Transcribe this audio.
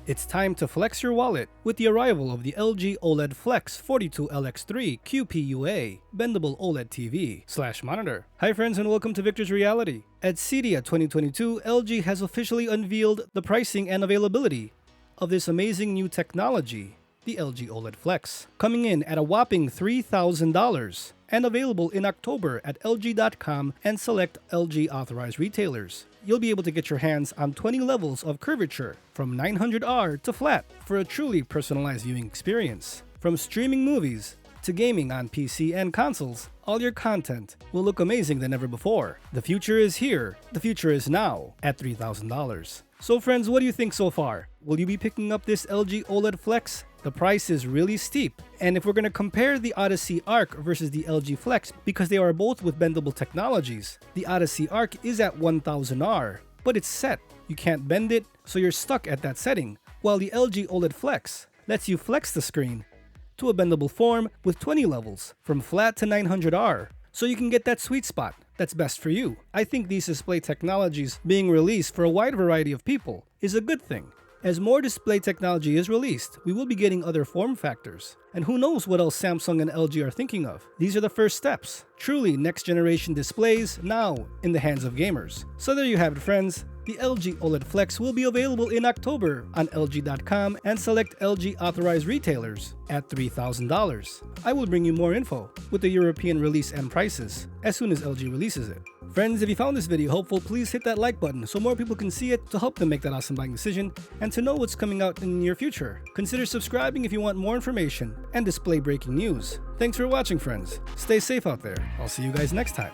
It's time to flex your wallet with the arrival of the LG OLED Flex 42LX3QPUA Bendable OLED TV/monitor. Hi friends and welcome to Viktors Reality. At CEDIA 2022, LG has officially unveiled the pricing and availability of this amazing new technology, the LG OLED Flex, coming in at a whopping $3,000 and available in October at LG.com and select LG authorized retailers. You'll be able to get your hands on 20 levels of curvature from 900R to flat for a truly personalized viewing experience. From streaming movies to gaming on PC and consoles, all your content will look amazing than ever before. The future is here. The future is now at $3,000. So friends, what do you think so far? Will you be picking up this LG OLED Flex? The price is really steep, and if we're going to compare the Odyssey Arc versus the LG Flex, because they are both with bendable technologies, the Odyssey Arc is at 1000R, but it's set. You can't bend it, so you're stuck at that setting, while the LG OLED Flex lets you flex the screen to a bendable form with 20 levels, from flat to 900R, so you can get that sweet spot that's best for you. I think these display technologies being released for a wide variety of people is a good thing. As more display technology is released, we will be getting other form factors. And who knows what else Samsung and LG are thinking of. These are the first steps. Truly next generation displays now in the hands of gamers. So there you have it friends. The LG OLED Flex will be available in October on LG.com and select LG authorized retailers at $3,000. I will bring you more info with the European release and prices as soon as LG releases it. Friends, if you found this video helpful, please hit that like button so more people can see it to help them make that awesome buying decision and to know what's coming out in the near future. Consider subscribing if you want more information and display breaking news. Thanks for watching friends. Stay safe out there. I'll see you guys next time.